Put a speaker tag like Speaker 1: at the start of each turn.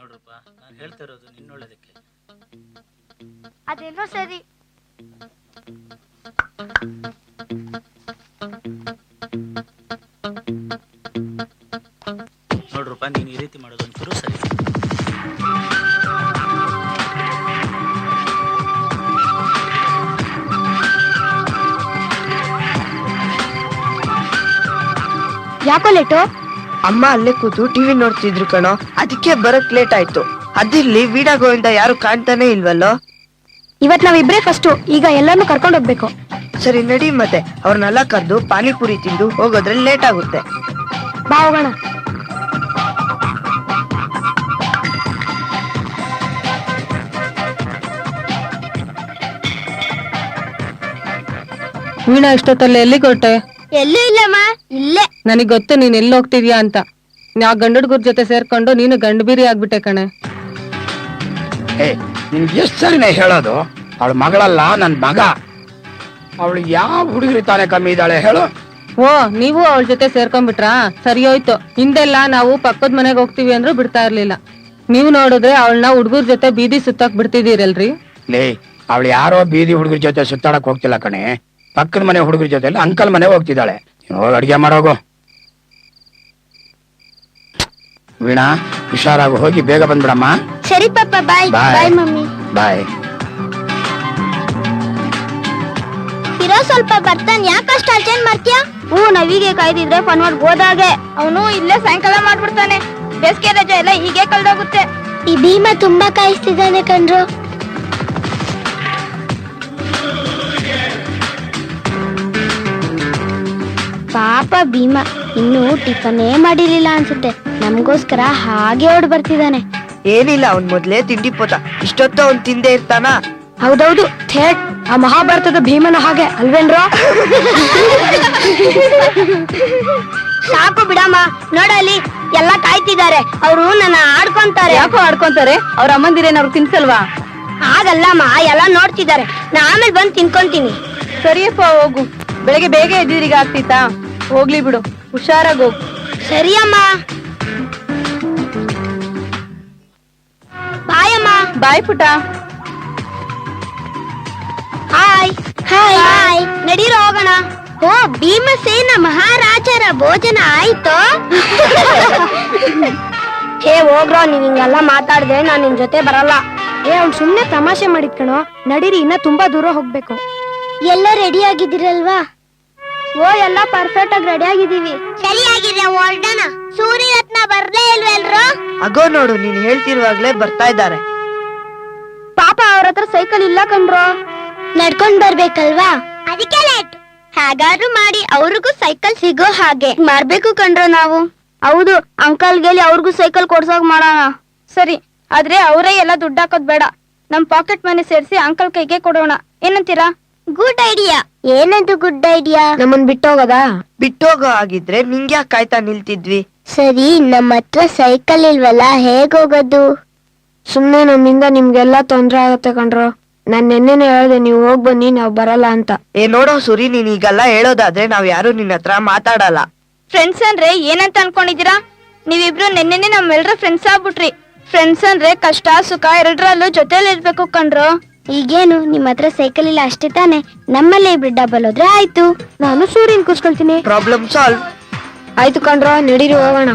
Speaker 1: ನೋಡ್ರಪ್ಪ, ನಾನು ಹೇಳ್ತಾ ಇರೋದು ನಿನ್ನೊಳ್ಳೇದಕ್ಕೆ.
Speaker 2: ಅದೇನೋ ಸರಿ.
Speaker 1: ನೋಡ್ರಪ್ಪ, ನೀನು ಈ ರೀತಿ ಮಾಡೋದು ಒಂಚೂರು ಸರಿ.
Speaker 2: ಯಾಕೋ ಲೇಟು?
Speaker 3: ಅಮ್ಮ ಅಲ್ಲೇ ಕೂತು ಟಿವಿ ನೋಡ್ತಿದ್ರು ಕಣೋ, ಅದಕ್ಕೆ ಬರಕ್ ಲೇಟ್ ಆಯ್ತು. ಅದಿರ್ಲಿ, ವೀಣಾ ಗೋವಿಂದ ಯಾರು ಕಾಣ್ತಾನೆ ಇಲ್ವಲ್ಲೋ?
Speaker 2: ಇವತ್ ನಾವಿಬ್ರೇ ಫಸ್ಟು, ಈಗ ಎಲ್ಲಾನು ಕರ್ಕೊಂಡು ಹೋಗ್ಬೇಕು.
Speaker 3: ಸರಿ ನಡಿ, ಮತ್ತೆ ಅವ್ರನ್ನೆಲ್ಲ ಕರೆದು ಪಾನಿಪುರಿ ತಿಂದು ಹೋಗೋದ್ರಲ್ಲಿ ಲೇಟ್ ಆಗುತ್ತೆ.
Speaker 2: ಬಾ ಹೋಗೋಣ.
Speaker 4: ವೀಣಾ, ಇಷ್ಟೊತ್ತಲ್ಲಿ ಎಲ್ಲಿಗೆ ಹೊರಟೆ?
Speaker 2: ಎಲ್ಲೂ ಇಲ್ಲಮ್ಮ, ಇಲ್ಲೇ.
Speaker 4: ನನಗ್ ಗೊತ್ತು ನೀನ್ ಎಲ್ಲಿ ಹೋಗ್ತಿದ್ಯಾ ಅಂತ. ನಾ ಗಂಡಡ್ಗುರ್ ಜೊತೆ ಸೇರ್ಕೊಂಡು ನೀನು ಗಂಡು ಬೀರಿ ಆಗ್ಬಿಟ್ಟೆ ಕಣೆ.
Speaker 5: ನಿನ್ಗೆ ಎಷ್ಟು ಸರಿನೇ ಹೇಳೋದು? ಅವಳ ಮಗಳಲ್ಲ, ನನ್ ಮಗ. ಅವಳು ಯಾವ ಹುಡುಗರಿ ತಾನೇ ಕಮ್ಮಿ ಇದ್ದಾಳೆ ಹೇಳು?
Speaker 4: ಓ, ನೀವು ಅವಳ ಜೊತೆ ಸೇರ್ಕೊಂಡ್ಬಿಟ್ರಾ? ಸರಿ ಹೋಯ್ತು. ಹಿಂದೆಲ್ಲ ನಾವು ಪಕ್ಕದ ಮನೆಗೆ ಹೋಗ್ತೀವಿ ಅಂದ್ರೂ ಬಿಡ್ತಾ ಇರ್ಲಿಲ್ಲ. ನೀವು ನೋಡಿದ್ರೆ ಅವಳನ್ನ ಹುಡುಗರ ಜೊತೆ ಬೀದಿ ಸುತ್ತಾಕ್ ಬಿಡ್ತಿದ್ದೀರಲ್ರಿ?
Speaker 5: ಲೇ, ಅವಳು ಯಾರೋ ಬೀದಿ ಹುಡುಗರ ಜೊತೆ ಸುತ್ತಾಡಕ್ ಹೋಗ್ತಿಲ್ಲ ಕಣೆ. ಪಕ್ಕದ ಮನೆ ಹುಡುಗರ ಜೊತೆ ಅಂಕಲ್ ಮನೆ ಹೋಗ್ತಿದ್ದಾಳೆ. ಹೋಗಿ ಅಡ್ಗೆ ಮಾಡೋಗು. ವೀಣಾ, ಹುಷಾರಾಗು, ಹೋಗಿ ಬೇಗ ಬಂದ್ಬಿಡಮ್ಮ.
Speaker 2: ಸರಿ ಪಾಪ, ಬಾಯ್. ಬಾಯ್ ಮಮ್ಮಿ.
Speaker 5: ಬಾಯ್.
Speaker 2: ಇರೋ ಸ್ವಲ್ಪ ಬರ್ತಾನೆ, ಯಾಕಷ್ಟು ಅರ್ಜೆಂಟ್ ಮಾಡ್ತೀಯಾ? ನಾವೀಗೆ ಕಾಯ್ದಿದ್ರೆ ಫನ್ವರ್ಡ್ ಹೋದಾಗೆ. ಅವನು ಇಲ್ಲೇ ಸಾಯಂಕಾಲ ಮಾಡ್ಬಿಡ್ತಾನೆ. ಬೇಸಿಗೆ ರಜೆ ಎಲ್ಲ ಹೀಗೆ ಕಳ್ದೋಗುತ್ತೆ. ಈ ಭೀಮ ತುಂಬಾ ಕಾಯಿಸ್ತಿದ್ದಾನೆ ಕಣ್ರು. ಪಾಪ ಭೀಮ ಇನ್ನು ಟಿಫನೇ ಮಾಡಿರ್ಲಿಲ್ಲ ಅನ್ಸುತ್ತೆ. ನಮಗೋಸ್ಕರ ಹಾಗೆ ಓಡ್ ಬರ್ತಿದ್ದಾನೆ.
Speaker 3: ಏನಿಲ್ಲ, ಅವ್ನ್ ಮೊದ್ಲೇ ತಿಂಡಿ ಪೋತ. ಇಷ್ಟೊತ್ತು ಅವ್ನ್ ತಿಂದೇ ಇರ್ತಾನ?
Speaker 2: ಹೌದೌದು, ಥೇಟ್ ಆ ಮಹಾಭಾರತದ ಭೀಮನ ಹಾಗೆ ಅಲ್ವೇನ್ರೋ? ಸಾಕು ಬಿಡಮ್ಮ, ನೋಡಲ್ಲಿ ಎಲ್ಲ ಕಾಯ್ತಿದ್ದಾರೆ. ಅವರು ನನ್ನ ಆಡ್ಕೊಂತಾರೆ.
Speaker 4: ಯಾಕೋ ಆಡ್ಕೊಂತಾರೆ? ಅವ್ರ ಅಮ್ಮಂದಿರೇನ್ ಅವ್ರು ತಿನ್ಸಲ್ವಾ?
Speaker 2: ಹಾಗಲ್ಲಮ್ಮ, ಎಲ್ಲ ನೋಡ್ತಿದ್ದಾರೆ. ನಾ ಆಮೇಲೆ ಬಂದು ತಿನ್ಕೊಂತೀನಿ.
Speaker 4: ಸರಿಯಪ್ಪ, ಹೋಗು. ಬೆಳಗ್ಗೆ ಬೇಗ ಎದ್ದಿದ್ರಿಗೆ ಆಗ್ತಿತ್ತಾ? ಹೋಗ್ಲಿ ಬಿಡು, ಹುಷಾರಾಗಿ ಹೋಗು.
Speaker 2: ಸರಿಯಮ್ಮ. ಬಾಯಮ್ಮ.
Speaker 4: ಬಾಯ್ ಪುಟ.
Speaker 2: Hi hi hi. ನಡೀರೋ ಹೋಗೋಣ. ಓ, ಭೀಮಸೇನ ಮಹಾರಾಜರ ಭೋಜನ ಆಯ್ತು. ಹೇ ಹೋಗ್ರೋ, ನೀವ್ ಹಿಂಗೆಲ್ಲ ಮಾತಾಡ್ದೆ ನಾನ್ ನಿನ್ ಜೊತೆ ಬರಲ್ಲ. ಅವ್ನು ಸುಮ್ನೆ ತಮಾಷೆ ಮಾಡಿದ್ ಕಣೋ. ನಡೀರಿ, ಇನ್ನ ತುಂಬಾ ದೂರ ಹೋಗ್ಬೇಕು. ಎಲ್ಲ ರೆಡಿ ಆಗಿದ್ದೀರಲ್ವಾ? ಓ, ಎಲ್ಲ ಪರ್ಫೆಕ್ಟ್ ಆಗಿ ರೆಡಿ ಆಗಿದೀವಿ. ಸರಿಯಾಗಿದೆ, ಹೊರಡೋಣ. ಸೂರ್ಯರತ್ನ ಬರ್ಲೇ ಇಲ್ವೆಲ್ರು?
Speaker 3: ಅಗೋ ನೋಡು, ನೀನ್ ಹೇಳ್ತಿರುವಾಗ್ಲೇ ಬರ್ತಾ ಇದ್ದಾರೆ.
Speaker 2: ಪಾಪ ಅವ್ರ ಹತ್ರ ಸೈಕಲ್ ಇಲ್ಲ ಕಣ್ರೋ. ನಡ್ಕೊಂಡ್ ಬರ್ಬೇಕಲ್ವಾ, ಅದಕ್ಕೆ ಲೇಟ್. ಹೇಗಾದ್ರೂ ಮಾಡಿ ಅವ್ರಿಗೂ ಸೈಕಲ್ ಸಿಗೋ ಹಾಗೆ ಮಾಡ್ಬೇಕು ಕಣ್ರೋ ನಾವು. ಹೌದು, ಅಂಕಲ್ ಗೆಲ್ಲಿ ಅವ್ರಿಗೂ ಸೈಕಲ್ ಕೊಡ್ಸೋಕ್ ಮಾಡೋಣ. ಸರಿ, ಆದ್ರೆ ಅವರೇ ಎಲ್ಲ ದುಡ್ಡು ಹಾಕೋದ್ ಬೇಡ. ನಮ್ ಪಾಕೆಟ್ ಮನಿ ಸೇರಿಸಿ ಅಂಕಲ್ ಕೈಗೆ ಕೊಡೋಣ. ಏನಂತೀರಾ? Good idea. ಏನಂತ ಗುಡ್ ಐಡಿಯಾ? ನಮ್ಮನ್ ಬಿಟ್ಟೋಗದಾ?
Speaker 3: ಬಿಟ್ಟೋಗೋ ಆಗಿದ್ರೆ ನಿಂಗ್ಯಾಕ್ ಕಾಯ್ತಾ ನಿಲ್ತಿದ್ವಿ?
Speaker 2: ಸರಿ, ನಮ್ಮ ಹತ್ರ ಸೈಕಲ್ ಇಲ್ವಲ್ಲ, ಹೇಗ್ ಹೋಗೋದು? ಸುಮ್ನೆ ನಮ್ಮಿಂದ ನಿಮ್ಗೆಲ್ಲಾ ತೊಂದ್ರೆ ಆಗತ್ತೆ ಕಣ್ರೋ. ನಾನ್ ನೆನ್ನೆನೆ ಹೇಳ್ದೆ, ನೀವು ಹೋಗ್ ಬನ್ನಿ, ನಾವ್ ಬರಲ್ಲ ಅಂತ.
Speaker 3: ನೋಡೋ ಸೂರಿ, ನೀನ್ ಈಗೆಲ್ಲ ಹೇಳೋದಾದ್ರೆ ನಾವ್ ಯಾರು ನಿನ್ನ ಹತ್ರ ಮಾತಾಡಲ್ಲ.
Speaker 2: ಫ್ರೆಂಡ್ಸ್ ಅಂದ್ರೆ ಏನಂತ ಅನ್ಕೊಂಡಿದೀರಾ? ನೀವಿಬ್ರು ನೆನ್ನೆನೆ ನಮ್ಮೆಲ್ರ ಫ್ರೆಂಡ್ಸ್ ಆಗ್ಬಿಟ್ರಿ. ಫ್ರೆಂಡ್ಸ್ ಅಂದ್ರೆ ಕಷ್ಟ ಸುಖ ಎರಡರಲ್ಲೂ ಜೊತೆಲಿ ಇರ್ಬೇಕು ಕಣ್ರೋ. ಈಗೇನು, ನಿಮ್ ಹತ್ರ ಸೈಕಲ್ ಇಲ್ಲ ಅಷ್ಟೇ ತಾನೆ? ನಮ್ಮಲ್ಲೇ ಇಬ್ರು ಡಬಲ್ ಹೋದ್ರೆ ಆಯ್ತು. ನಾನು ಸೂರ್ಯನ್ ಕೂರ್ಸ್ಕೊಳ್ತೀನಿ.
Speaker 3: Problem solve.
Speaker 2: ಆಯ್ತು ಕಣ್ರೋ, ನಡೀರಿ ಹೋಗೋಣ.